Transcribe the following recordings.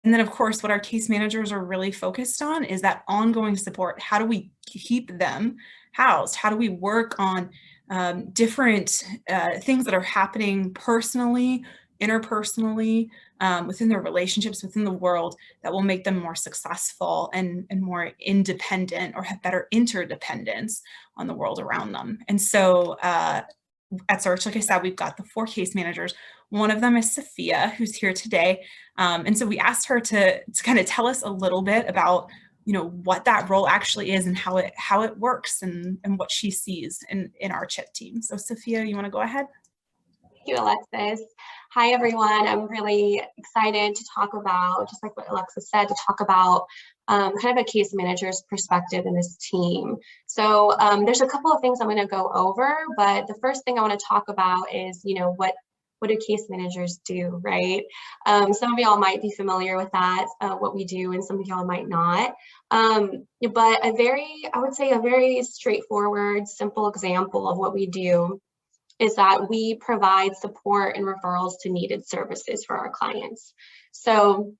And then, of course, what our case managers are really focused on is that ongoing support. How do we keep them housed? How do we work on different things that are happening personally, interpersonally, within their relationships, within the world, that will make them more successful and more independent, or have better interdependence on the world around them. And so at Search, like I said, we've got the 4 case managers. One of them is Sophia, who's here today. And so we asked her to kind of tell us a little bit about, what that role actually is and how it works, and what she sees in our CHIP team. So Sophia, you want to go ahead? Thank you, Alexis. Hi, everyone. I'm really excited to talk about, just like what Alexis said, to talk about kind of a case manager's perspective in this team. So there's a couple of things I'm going to go over, but the first thing I want to talk about is, what do case managers do, right? Some of y'all might be familiar with that, what we do, and some of y'all might not. But I would say a very straightforward, simple example of what we do is that we provide support and referrals to needed services for our clients. So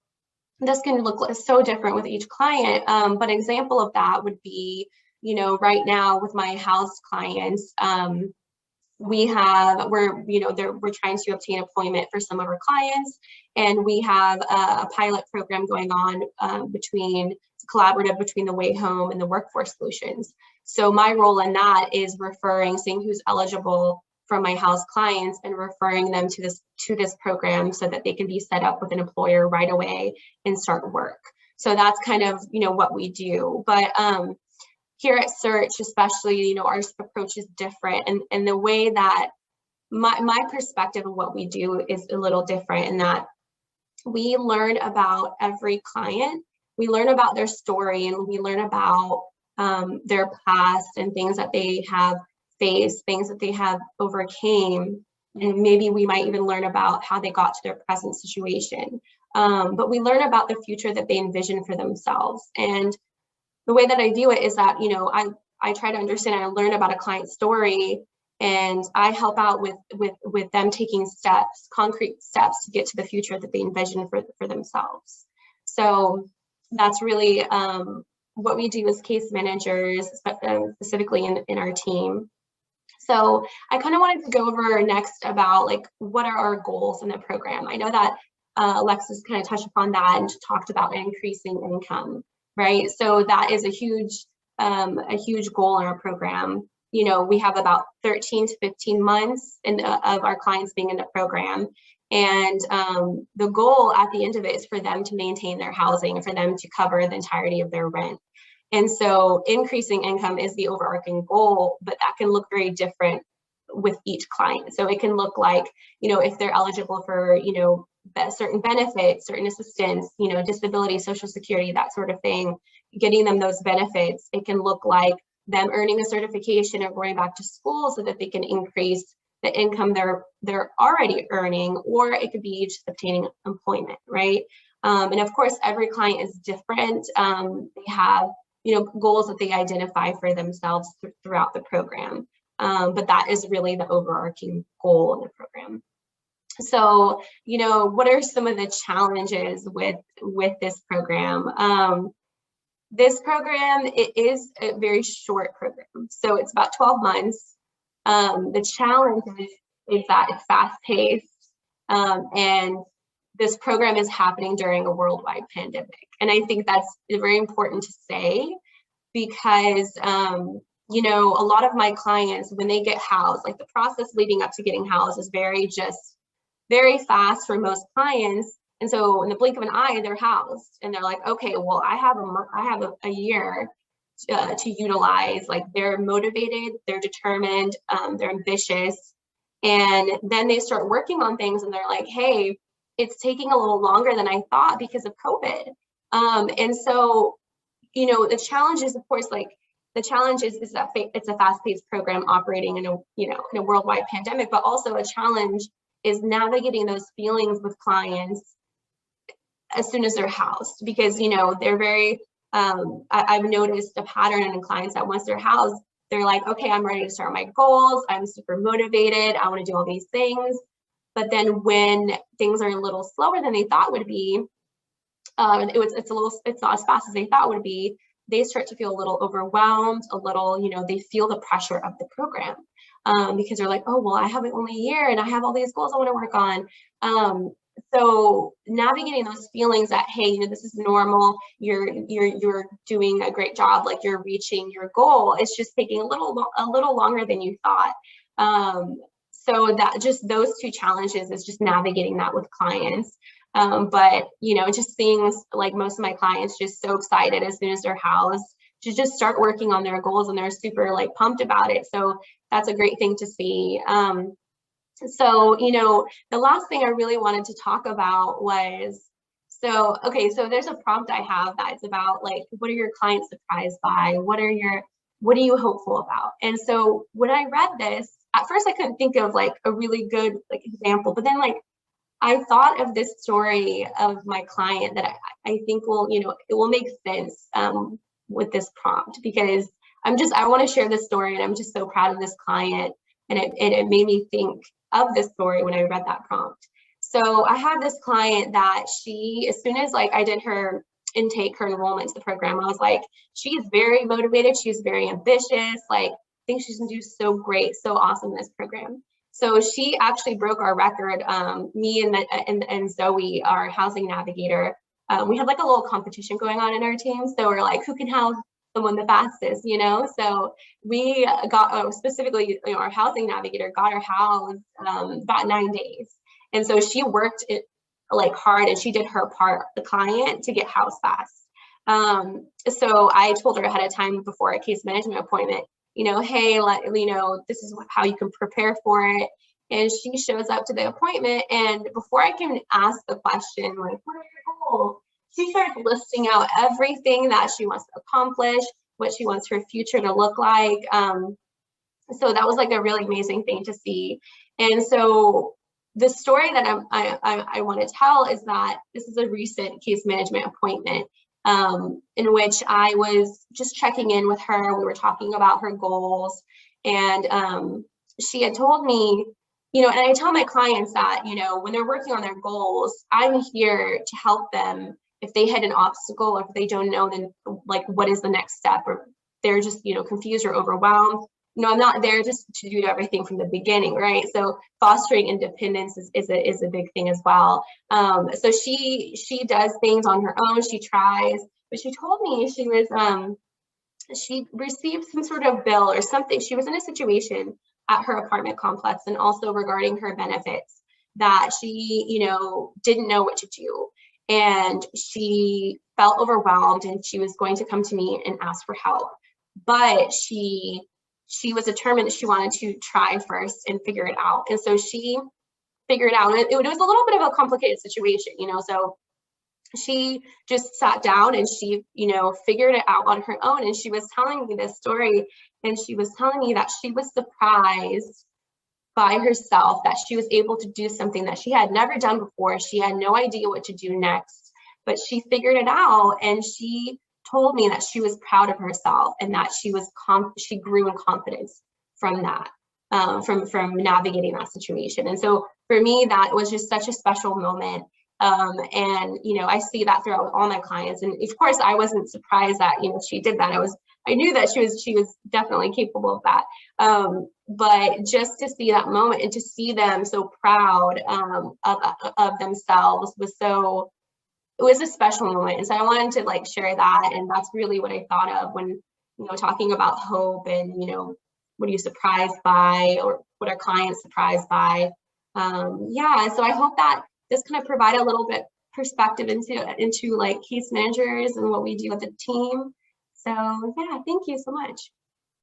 this can look so different with each client, but an example of that would be, right now with my house clients, we're trying to obtain employment for some of our clients, and we have a pilot program going on collaborative between the Way Home and the Workforce Solutions. So my role in that is seeing who's eligible from my house clients and referring them to this program so that they can be set up with an employer right away and start work. So that's kind of, what we do. But here at Search, especially, our approach is different. And the way that my perspective of what we do is a little different, in that we learn about every client. We learn about their story, and we learn about their past and things that they have faced, things that they have overcame, and maybe we might even learn about how they got to their present situation. But we learn about the future that they envision for themselves. And the way that I view it is that, I try to understand and learn about a client's story, and I help out with them taking concrete steps to get to the future that they envision for themselves. So that's really what we do as case managers, specifically in our team. So I kind of wanted to go over next about what are our goals in the program. I know that Alexis kind of touched upon that and talked about increasing income, right? So that is a huge goal in our program. We have about 13 to 15 months of our clients being in the program. And the goal at the end of it is for them to maintain their housing and for them to cover the entirety of their rent. And so increasing income is the overarching goal, but that can look very different with each client. So it can look like, if they're eligible for, certain benefits, certain assistance, disability, Social Security, that sort of thing, getting them those benefits. It can look like them earning a certification or going back to school so that they can increase the income they're already earning, or it could be just obtaining employment, right? And of course, every client is different. They have goals that they identify for themselves throughout the program. But that is really the overarching goal in the program. So, what are some of the challenges with this program? This program, it is a very short program. So it's about 12 months. The challenge is that it's fast-paced, and this program is happening during a worldwide pandemic. And I think that's very important to say, because a lot of my clients, when they get housed, the process leading up to getting housed is very fast for most clients. And so in the blink of an eye, they're housed, and they're like, okay, well, I have a year to utilize. They're motivated, they're determined, they're ambitious, and then they start working on things, and they're like, hey, it's taking a little longer than I thought because of COVID. And so, the challenge is, of course, the challenge is that it's a fast-paced program operating in a worldwide pandemic, but also a challenge is navigating those feelings with clients as soon as they're housed, because they're very I've noticed a pattern in clients that once they're housed, they're like, okay, I'm ready to start my goals, I'm super motivated, I want to do all these things. But then when things are a little slower than they thought would be, it's not as fast as they thought it would be. They start to feel a little overwhelmed, a little, they feel the pressure of the program, because they're like, oh, well, I have only a year and I have all these goals I want to work on. So navigating those feelings that, hey, this is normal, you're doing a great job, like you're reaching your goal, it's just taking a little longer than you thought. So that just those two challenges is just navigating that with clients. But just seeing like most of my clients just so excited as soon as they're housed to just start working on their goals, and they're super like pumped about it. So that's a great thing to see. So, the last thing I really wanted to talk about was, so there's a prompt I have that's about like, what are your clients surprised by? What are you hopeful about? And so when I read this, at first I couldn't think of like a really good like example, but then like I thought of this story of my client that I think will, it will make sense with this prompt, because I want to share this story, and I'm just so proud of this client. And it made me think of this story when I read that prompt. So I had this client that as soon as like I did her intake, her enrollment to the program, I was like, she's very motivated. She's very ambitious. Like, I think she's gonna do so great, so awesome in this program. So she actually broke our record. Me and Zoe, our housing navigator, we had like a little competition going on in our team. So we're like, who can house someone the fastest, So we got, specifically, our housing navigator got her housed about 9 days. And so she worked it like hard, and she did her part, the client, to get housed fast. So I told her ahead of time before a case management appointment, hey, this is how you can prepare for it. And she shows up to the appointment, and before I can ask the question, like, what are your goals? She starts listing out everything that she wants to accomplish, what she wants her future to look like. So that was like a really amazing thing to see. And so the story that I want to tell is that this is a recent case management appointment in which I was just checking in with her. We were talking about her goals, and she had told me, and I tell my clients that, when they're working on their goals, I'm here to help them. If they hit an obstacle, or if they don't know, then like, what is the next step, or they're just, confused or overwhelmed. I'm not there just to do everything from the beginning, right? So fostering independence is a big thing as well. So she does things on her own. She tries, but she told me she received some sort of bill or something. She was in a situation at her apartment complex, and also regarding her benefits, that she, didn't know what to do. And she felt overwhelmed, and she was going to come to me and ask for help. But she was determined that she wanted to try first and figure it out. And so she figured it out. And it was a little bit of a complicated situation, so she just sat down and she, figured it out on her own. And she was telling me this story, and she was telling me that she was surprised by herself that she was able to do something that she had never done before. She had no idea what to do next, but she figured it out. And she told me that she was proud of herself, and that she grew in confidence from that, from navigating that situation. And so for me, that was just such a special moment. And I see that throughout all my clients. And of course, I wasn't surprised that she did that. I knew that she was definitely capable of that. But just to see that moment, and to see them so proud of themselves, it was a special moment. And so I wanted to like share that. And that's really what I thought of when, talking about hope, and, what are you surprised by, or what are clients surprised by? Yeah, so I hope that this kind of provide a little bit perspective into like case managers and what we do with the team. So yeah, thank you so much.